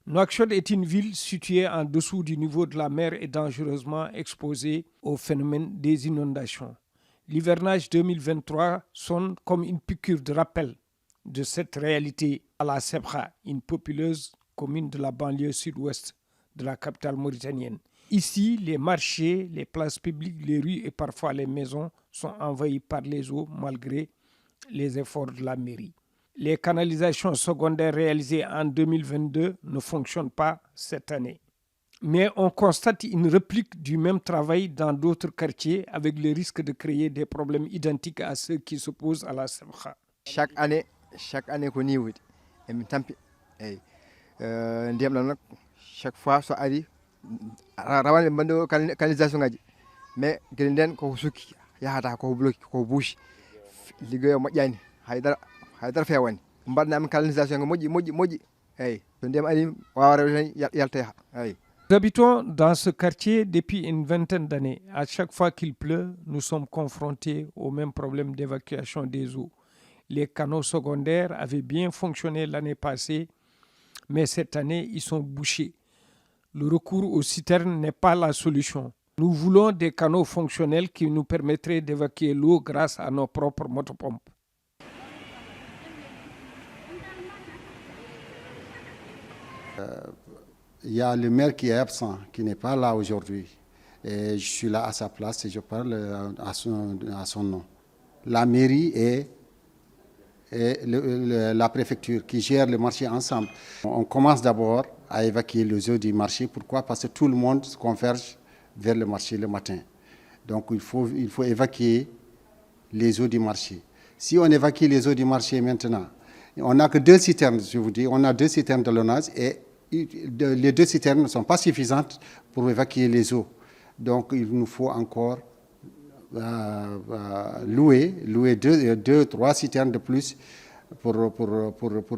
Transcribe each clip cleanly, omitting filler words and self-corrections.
Nouakchott est une ville située en dessous du niveau de la mer et dangereusement exposée au phénomène des inondations. L'hivernage 2023 sonne comme une piqûre de rappel de cette réalité à la Sebkha, une populeuse commune de la banlieue sud-ouest de la capitale mauritanienne. Ici, les marchés, les places publiques, les rues et parfois les maisons sont envahies par les eaux malgré les efforts de la mairie. Les canalisations secondaires réalisées en 2022 ne fonctionnent pas cette année. Mais on constate une réplique du même travail dans d'autres quartiers avec le risque de créer des problèmes identiques à ceux qui s'opposent à la Sebkha. Chaque année ko ni wodi emi tampi ay ndiyam ɗam nak chaque fois so ari rawane bando canalisation ngaji mais gel nden ko sukki yahata ko bloki ko buushi liggeyo moƴƴani haydara fewani mbaɗnami canalisation moƴƴi eyyi so ndiyam ari wawa rewde tan yalta eyyi. Nous habitons dans ce quartier depuis une vingtaine d'années. À chaque fois qu'il pleut, nous sommes confrontés au même problème d'évacuation des eaux. Les canaux secondaires avaient bien fonctionné l'année passée, mais cette année, ils sont bouchés. Le recours aux citernes n'est pas la solution. Nous voulons des canaux fonctionnels qui nous permettraient d'évacuer l'eau grâce à nos propres motopompes. Il y a le maire qui est absent, qui n'est pas là aujourd'hui. Et je suis là à sa place et je parle à son nom. La mairie et la préfecture qui gèrent le marché ensemble. On commence d'abord à évacuer les eaux du marché. Pourquoi? Parce que tout le monde se converge vers le marché le matin. Donc il faut évacuer les eaux du marché. Si on évacue les eaux du marché maintenant, on n'a que 2 citernes, je vous dis, on a 2 citernes de l'ONAS et les 2 citernes ne sont pas suffisantes pour évacuer les eaux. Donc il nous faut encore louer 2-3 citernes de plus pour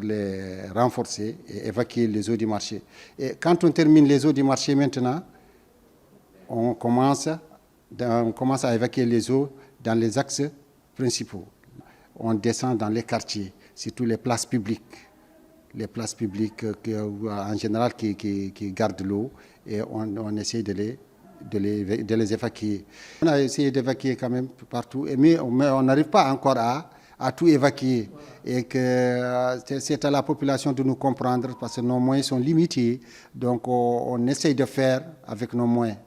les renforcer et évacuer les eaux du marché. Et quand on termine les eaux du marché maintenant, on commence à évacuer les eaux dans les axes principaux. On descend dans les quartiers, surtout les places publiques. Les places publiques en général qui gardent l'eau et on essaie de les évacuer. On a essayé d'évacuer quand même partout, mais on n'arrive pas encore à tout évacuer. Et que c'est à la population de nous comprendre parce que nos moyens sont limités. Donc on essaye de faire avec nos moyens.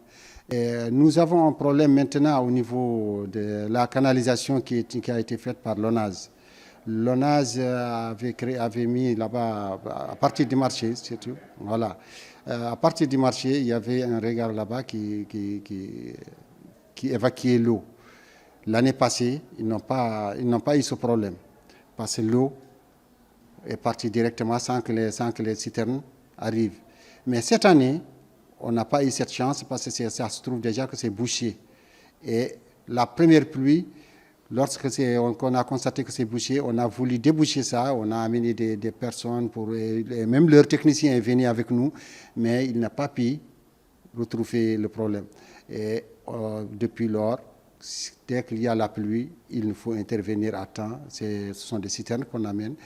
Et nous avons un problème maintenant au niveau de la canalisation qui a été faite par l'ONAS. L'ONAS avait mis là-bas, à partir du marché, c'est tout. Voilà. À partir du marché, il y avait un regard là-bas qui évacuait l'eau. L'année passée, ils n'ont pas eu ce problème. Parce que l'eau est partie directement sans que les citernes arrivent. Mais cette année, on n'a pas eu cette chance parce que ça se trouve déjà que c'est bouché. Et la première pluie, lorsque on a constaté que c'est bouché, on a voulu déboucher ça, on a amené des personnes, et même leur technicien est venu avec nous, mais il n'a pas pu retrouver le problème. Et depuis lors, dès qu'il y a la pluie, il faut intervenir à temps. Ce sont des citernes qu'on amène.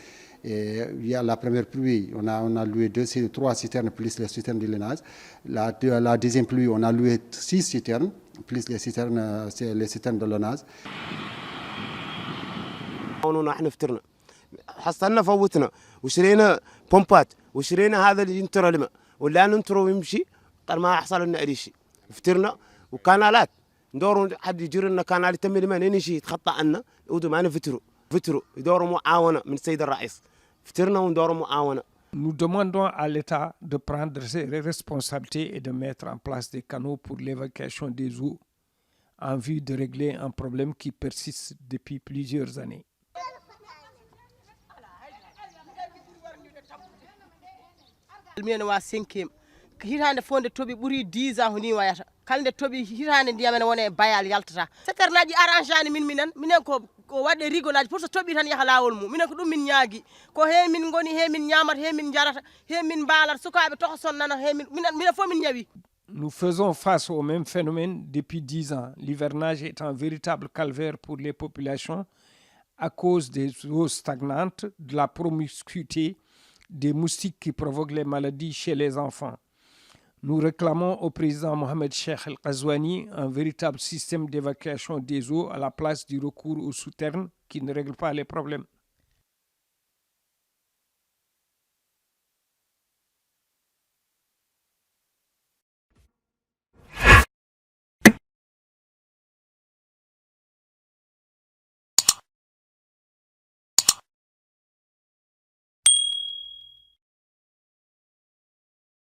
Et il y a la première pluie, on a loué 3 citernes plus les citernes de l'ENAS. La deuxième pluie, on a loué 6 citernes plus les citernes de l'ONAS. نحن فطرنا حصلنا فوتنا وشرينا بومبات وشرينا هذا اللي ينتر الماء ولا ننتر ويمشي قال ما حصل لنا اي شيء فطرنا وكانالات ندوروا حد يجر لنا كانال تملي ما نمشي يتخطى عنا ودوا معنا فطروا يدوروا معاونه من السيد الرئيس فطرنا وندوروا معاونه. Nous demandons à l'État de prendre ses responsabilités et de mettre en place des canaux pour l'évacuation des eaux en vue de régler un problème qui persiste depuis plusieurs années. Almina wa 5e hitande fonde tobi buri 10 ans ni wayata kalde tobi hitande ndiyam wona bayal yaltata seternaji arrangani minen ko wadde rigolage pour so tobi tan yaha lawol mum minen ko dum min nyaagi ko he min ngoni he min nyamata he min jarata he min balat sukabe toxson nana he minen fo min nyawi. Nous faisons face au même phénomène depuis 10 ans. L'hivernage est un véritable calvaire pour les populations à cause des eaux stagnantes, de la promiscuité des moustiques qui provoquent les maladies chez les enfants. Nous réclamons au président Mohamed Cheikh El-Ghazouani un véritable système d'évacuation des eaux à la place du recours aux souterrains qui ne règle pas les problèmes.